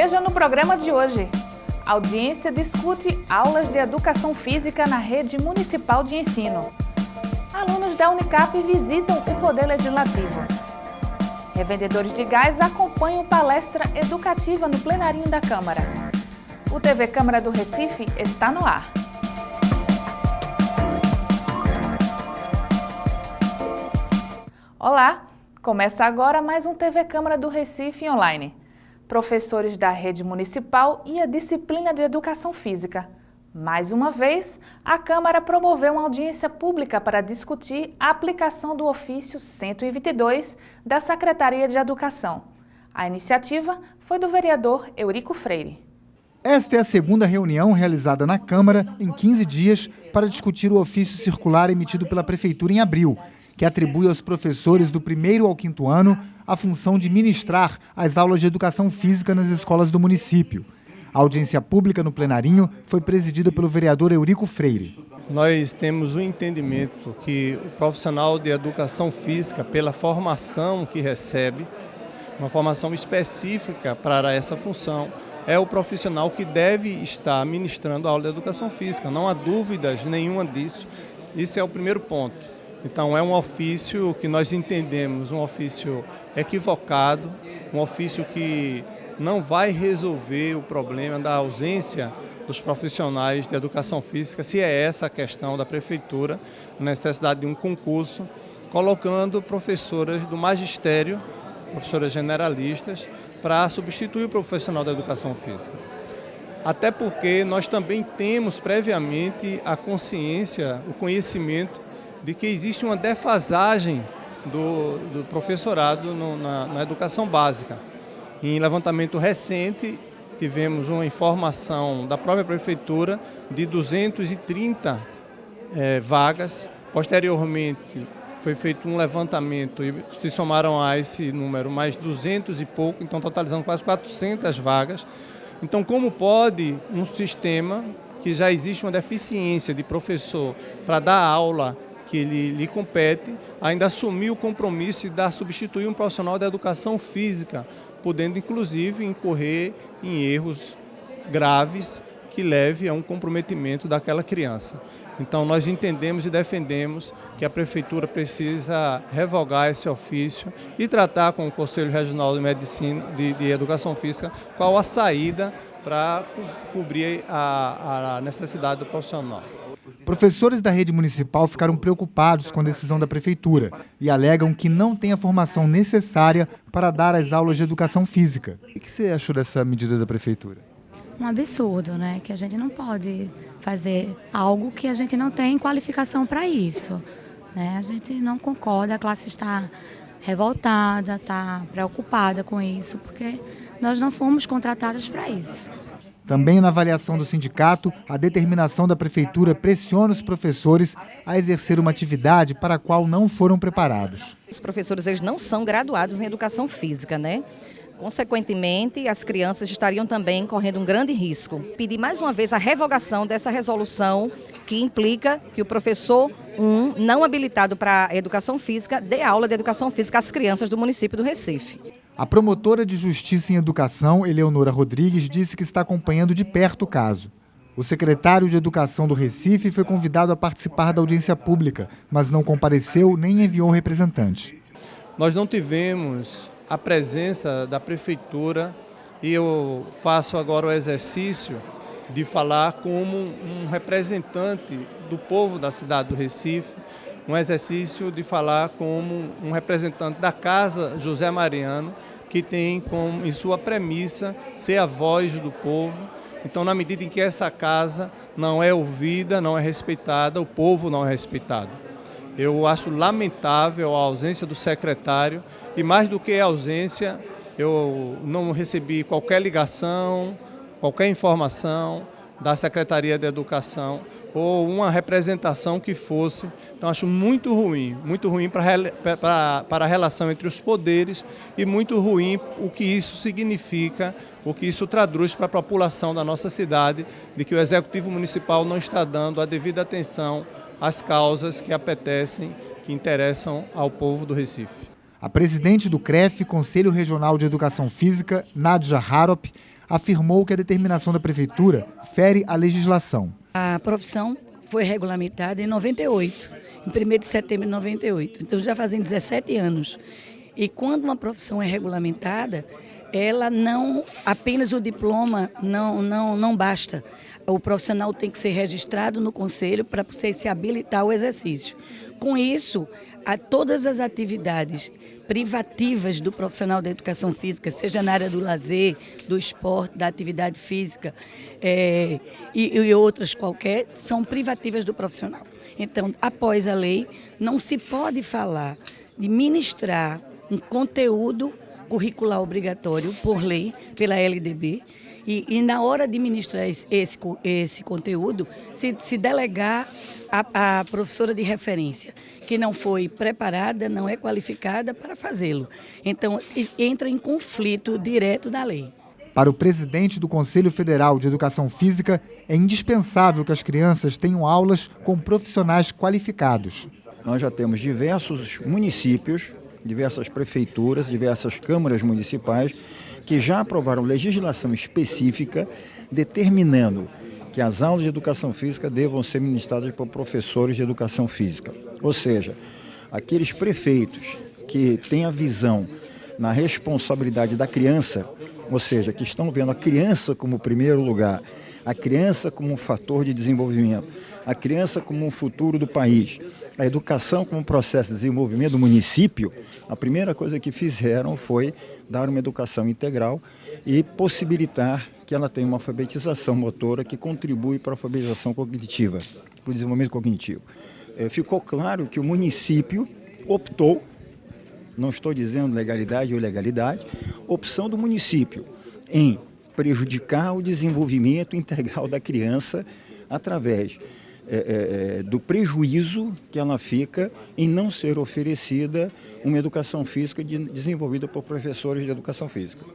Veja no programa de hoje. A audiência discute aulas de educação física na rede municipal de ensino. Alunos da Unicap visitam o Poder Legislativo. Revendedores de gás acompanham palestra educativa no plenarinho da Câmara. O TV Câmara do Recife está no ar. Olá! Começa agora mais um TV Câmara do Recife online. Professores da rede municipal e a disciplina de educação física. Mais uma vez, a Câmara promoveu uma audiência pública para discutir a aplicação do ofício 122 da Secretaria de Educação. A iniciativa foi do vereador Eurico Freire. Esta é a segunda reunião realizada na Câmara em 15 dias para discutir o ofício circular emitido pela Prefeitura em abril, que atribui aos professores do 1º ao 5º ano a função de ministrar as aulas de educação física nas escolas do município. A audiência pública no plenarinho foi presidida pelo vereador Eurico Freire. Nós temos o entendimento que o profissional de educação física, pela formação que recebe, uma formação específica para essa função, é o profissional que deve estar ministrando a aula de educação física. Não há dúvidas nenhuma disso. Isso é o primeiro ponto. Então é um ofício que nós entendemos, um ofício equivocado, um ofício que não vai resolver o problema da ausência dos profissionais de educação física, se é essa a questão da Prefeitura, a necessidade de um concurso, colocando professoras do magistério, professoras generalistas, para substituir o profissional da educação física. Até porque nós também temos previamente a consciência, o conhecimento de que existe uma defasagem do professorado na educação básica. Em levantamento recente, tivemos uma informação da própria Prefeitura de 230 vagas. Posteriormente, foi feito um levantamento e se somaram a esse número mais 200 e pouco, então totalizando quase 400 vagas. Então, como pode um sistema que já existe uma deficiência de professor para dar aula que lhe compete, ainda assumir o compromisso de substituir um profissional da educação física, podendo inclusive incorrer em erros graves que leve a um comprometimento daquela criança. Então nós entendemos e defendemos que a Prefeitura precisa revogar esse ofício e tratar com o Conselho Regional de Medicina, de Educação Física, qual a saída para cobrir a necessidade do profissional. Professores da rede municipal ficaram preocupados com a decisão da Prefeitura e alegam que não tem a formação necessária para dar as aulas de educação física. O que você achou dessa medida da Prefeitura? Um absurdo, né? Que a gente não pode fazer algo que a gente não tem qualificação para isso, né? A gente não concorda, a classe está revoltada, está preocupada com isso, porque nós não fomos contratadas para isso. Também na avaliação do sindicato, a determinação da Prefeitura pressiona os professores a exercer uma atividade para a qual não foram preparados. Os professores eles não são graduados em educação física, né? Consequentemente, as crianças estariam também correndo um grande risco. Pedir mais uma vez a revogação dessa resolução que implica que o professor não habilitado para a educação física dê aula de educação física às crianças do município do Recife. A promotora de Justiça em Educação, Eleonora Rodrigues, disse que está acompanhando de perto o caso. O secretário de Educação do Recife foi convidado a participar da audiência pública, mas não compareceu nem enviou representante. Nós não tivemos a presença da Prefeitura e eu faço agora o exercício de falar como um representante do povo da cidade do Recife, um exercício de falar como um representante da Casa José Mariano, que tem como em sua premissa ser a voz do povo. Então, na medida em que essa casa não é ouvida, não é respeitada, o povo não é respeitado. Eu acho lamentável a ausência do secretário e, mais do que a ausência, eu não recebi qualquer ligação, qualquer informação da Secretaria de Educação ou uma representação que fosse. Então, acho muito ruim para a relação entre os poderes e muito ruim o que isso significa, o que isso traduz para a população da nossa cidade, de que o Executivo Municipal não está dando a devida atenção às causas que apetecem, que interessam ao povo do Recife. A presidente do CREF, Conselho Regional de Educação Física, Nádia Harop, afirmou que a determinação da Prefeitura fere a legislação. A profissão foi regulamentada em 98, em 1º de setembro de 98, então já fazem 17 anos. E quando uma profissão é regulamentada, ela não, apenas o diploma não basta. O profissional tem que ser registrado no conselho para se habilitar ao exercício. Com isso, todas as atividades privativas do profissional da educação física, seja na área do lazer, do esporte, da atividade física e outras qualquer, são privativas do profissional. Então, após a lei, não se pode falar de ministrar um conteúdo curricular obrigatório por lei, pela LDB, e na hora de ministrar esse conteúdo, se delegar a professora de referência, que não foi preparada, não é qualificada para fazê-lo. Então, entra em conflito direto da lei. Para o presidente do Conselho Federal de Educação Física, é indispensável que as crianças tenham aulas com profissionais qualificados. Nós já temos diversos municípios, diversas prefeituras, diversas câmaras municipais que já aprovaram legislação específica determinando que as aulas de educação física devam ser ministradas por professores de educação física. Ou seja, aqueles prefeitos que têm a visão na responsabilidade da criança, ou seja, que estão vendo a criança como primeiro lugar, a criança como um fator de desenvolvimento, a criança como um futuro do país, a educação como um processo de desenvolvimento do município, a primeira coisa que fizeram foi dar uma educação integral e possibilitar que ela tenha uma alfabetização motora que contribui para a alfabetização cognitiva, para o desenvolvimento cognitivo. Ficou claro que o município optou, não estou dizendo legalidade ou ilegalidade, opção do município em prejudicar o desenvolvimento integral da criança através do prejuízo que ela fica em não ser oferecida uma educação física desenvolvida por professores de educação física.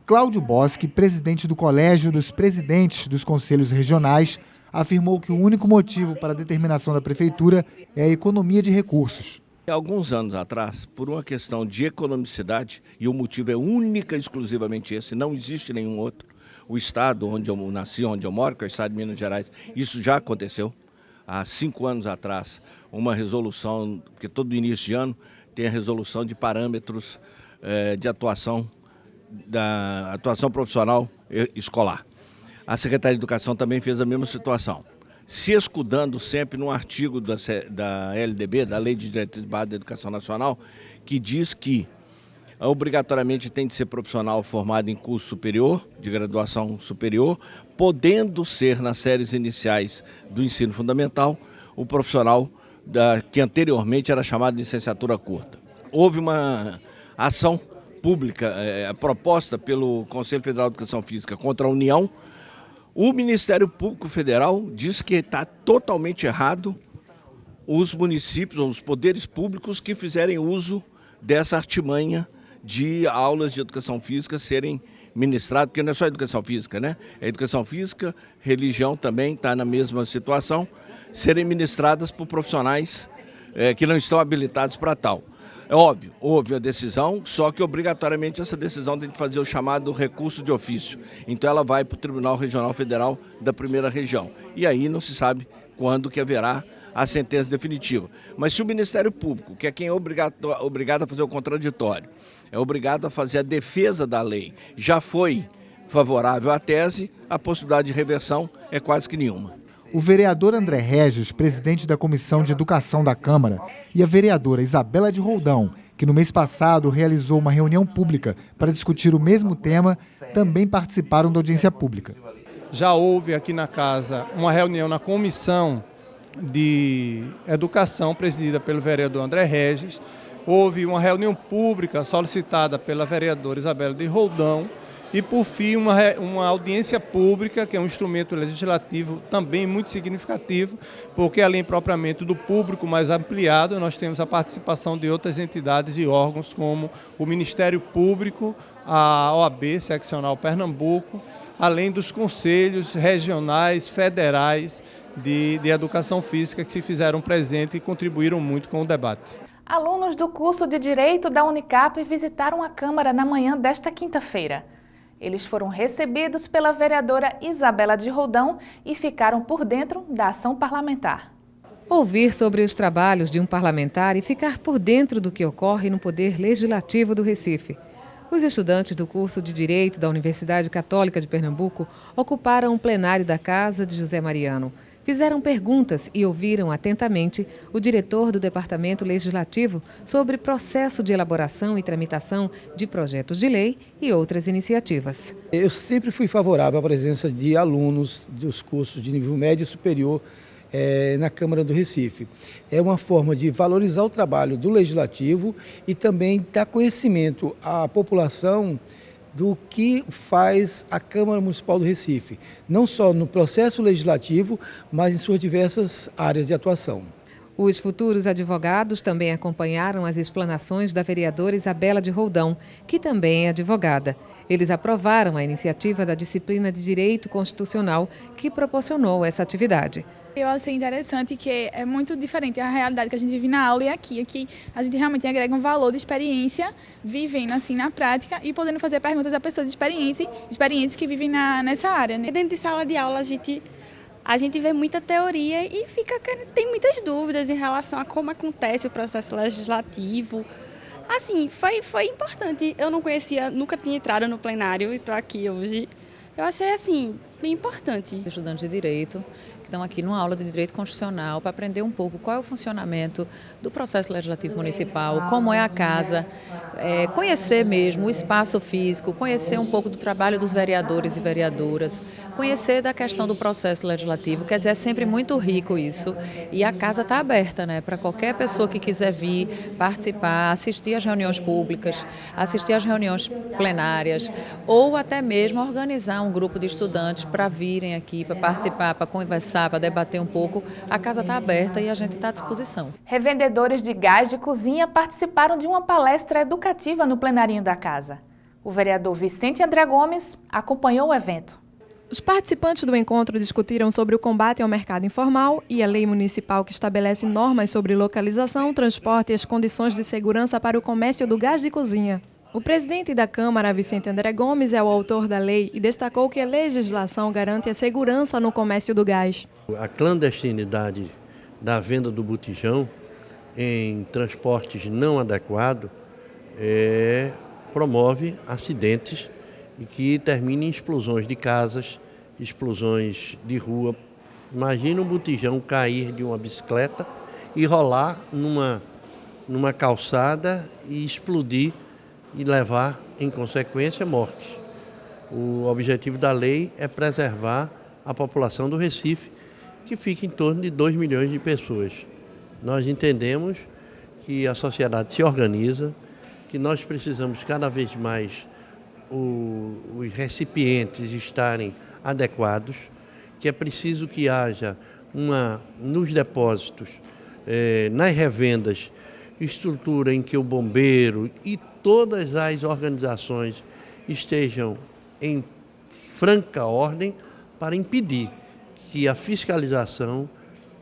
Cláudio Boschi, presidente do Colégio dos Presidentes dos Conselhos Regionais, afirmou que o único motivo para a determinação da Prefeitura é a economia de recursos. Alguns anos atrás, por uma questão de economicidade, e o motivo é única e exclusivamente esse, não existe nenhum outro, o estado onde eu nasci, onde eu moro, que é o estado de Minas Gerais, isso já aconteceu. Há 5 anos atrás, uma resolução, porque todo início de ano tem a resolução de parâmetros de atuação, da atuação profissional escolar. A Secretaria de Educação também fez a mesma situação, se escudando sempre num artigo da LDB, da Lei de Diretrizes Básicas da Educação Nacional, que diz que obrigatoriamente tem de ser profissional formado em curso superior, de graduação superior, podendo ser nas séries iniciais do ensino fundamental, o profissional que anteriormente era chamado de licenciatura curta. Houve uma ação pública proposta pelo Conselho Federal de Educação Física contra a União. O Ministério Público Federal diz que está totalmente errado os municípios ou os poderes públicos que fizerem uso dessa artimanha de aulas de educação física serem ministradas, porque não é só educação física, né? É educação física, religião também está na mesma situação, serem ministradas por profissionais que não estão habilitados para tal. É óbvio, houve a decisão, só que obrigatoriamente essa decisão tem que fazer o chamado recurso de ofício. Então ela vai para o Tribunal Regional Federal da Primeira Região. E aí não se sabe quando que haverá a sentença definitiva. Mas se o Ministério Público, que é quem é obrigado a fazer o contraditório, é obrigado a fazer a defesa da lei, já foi favorável à tese, a possibilidade de reversão é quase que nenhuma. O vereador André Regis, presidente da Comissão de Educação da Câmara, e a vereadora Isabela de Roldão, que no mês passado realizou uma reunião pública para discutir o mesmo tema, também participaram da audiência pública. Já houve aqui na casa uma reunião na Comissão de Educação, presidida pelo vereador André Regis. Houve uma reunião pública solicitada pela vereadora Isabela de Roldão e, por fim, uma audiência pública, que é um instrumento legislativo também muito significativo, porque além propriamente do público mais ampliado, nós temos a participação de outras entidades e órgãos, como o Ministério Público, a OAB Seccional Pernambuco, além dos conselhos regionais, federais de educação física que se fizeram presente e contribuíram muito com o debate. Alunos do curso de Direito da Unicap visitaram a Câmara na manhã desta quinta-feira. Eles foram recebidos pela vereadora Isabela de Roldão e ficaram por dentro da ação parlamentar. Ouvir sobre os trabalhos de um parlamentar e ficar por dentro do que ocorre no Poder Legislativo do Recife. Os estudantes do curso de Direito da Universidade Católica de Pernambuco ocuparam o plenário da Casa de José Mariano. Fizeram perguntas e ouviram atentamente o diretor do Departamento Legislativo sobre processo de elaboração e tramitação de projetos de lei e outras iniciativas. Eu sempre fui favorável à presença de alunos dos cursos de nível médio e superior na Câmara do Recife. É uma forma de valorizar o trabalho do Legislativo e também dar conhecimento à população do que faz a Câmara Municipal do Recife, não só no processo legislativo, mas em suas diversas áreas de atuação. Os futuros advogados também acompanharam as explanações da vereadora Isabela de Roldão, que também é advogada. Eles aprovaram a iniciativa da disciplina de Direito Constitucional que proporcionou essa atividade. Eu achei interessante que é muito diferente a realidade que a gente vive na aula e aqui. Aqui a gente realmente agrega um valor de experiência, vivendo assim na prática e podendo fazer perguntas a pessoas experientes que vivem nessa área, né? Dentro de sala de aula a gente vê muita teoria e tem muitas dúvidas em relação a como acontece o processo legislativo. Assim, foi importante. Eu não conhecia, nunca tinha entrado no plenário e estou aqui hoje. Eu achei assim bem importante. Estudantes de Direito que estão aqui numa aula de Direito Constitucional para aprender um pouco qual é o funcionamento do processo legislativo municipal, como é a casa, conhecer mesmo o espaço físico, conhecer um pouco do trabalho dos vereadores e vereadoras, conhecer da questão do processo legislativo, quer dizer, é sempre muito rico isso. E a casa está aberta, né, para qualquer pessoa que quiser vir, participar, assistir às reuniões públicas, assistir às reuniões plenárias, ou até mesmo organizar um grupo de estudantes para virem aqui, para participar, para conversar, para debater um pouco. A casa está aberta e a gente está à disposição. Revendedores de gás de cozinha participaram de uma palestra educativa no plenarinho da casa. O vereador Vicente André Gomes acompanhou o evento. Os participantes do encontro discutiram sobre o combate ao mercado informal e a lei municipal que estabelece normas sobre localização, transporte e as condições de segurança para o comércio do gás de cozinha. O presidente da Câmara, Vicente André Gomes, é o autor da lei e destacou que a legislação garante a segurança no comércio do gás. A clandestinidade da venda do botijão em transportes não adequados promove acidentes e que termina em explosões de casas, explosões de rua. Imagina um botijão cair de uma bicicleta e rolar numa calçada e explodir e levar, em consequência, morte. O objetivo da lei é preservar a população do Recife, que fica em torno de 2 milhões de pessoas. Nós entendemos que a sociedade se organiza, que nós precisamos cada vez mais os recipientes estarem adequados, que é preciso que haja nos depósitos, nas revendas, estrutura em que o bombeiro e todas as organizações estejam em franca ordem para impedir que a fiscalização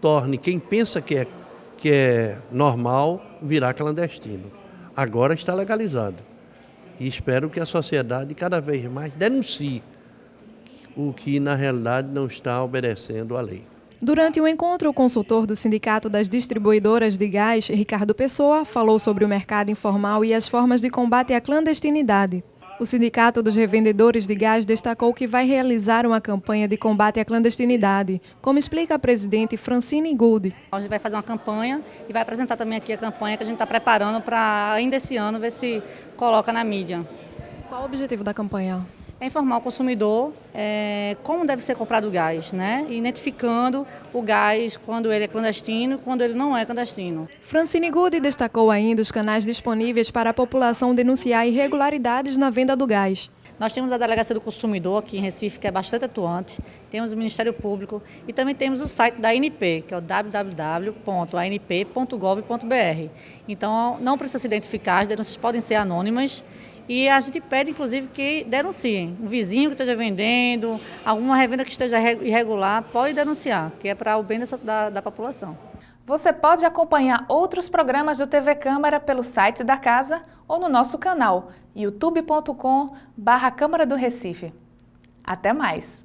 torne quem pensa que é normal virar clandestino. Agora está legalizado e espero que a sociedade cada vez mais denuncie o que na realidade não está obedecendo à lei. Durante o encontro, o consultor do Sindicato das Distribuidoras de Gás, Ricardo Pessoa, falou sobre o mercado informal e as formas de combate à clandestinidade. O Sindicato dos Revendedores de Gás destacou que vai realizar uma campanha de combate à clandestinidade, como explica a presidente Francine Gould. A gente vai fazer uma campanha e vai apresentar também aqui a campanha que a gente está preparando para ainda esse ano ver se coloca na mídia. Qual o objetivo da campanha? É informar o consumidor como deve ser comprado o gás, né? Identificando o gás quando ele é clandestino e quando ele não é clandestino. Francine Gould destacou ainda os canais disponíveis para a população denunciar irregularidades na venda do gás. Nós temos a Delegacia do Consumidor aqui em Recife, que é bastante atuante, temos o Ministério Público e também temos o site da ANP, que é o www.anp.gov.br. Então não precisa se identificar, as denúncias podem ser anônimas. E a gente pede, inclusive, que denunciem. Um vizinho que esteja vendendo, alguma revenda que esteja irregular, pode denunciar, que é para o bem da população. Você pode acompanhar outros programas do TV Câmara pelo site da casa ou no nosso canal youtube.com/Câmara do Recife. Até mais!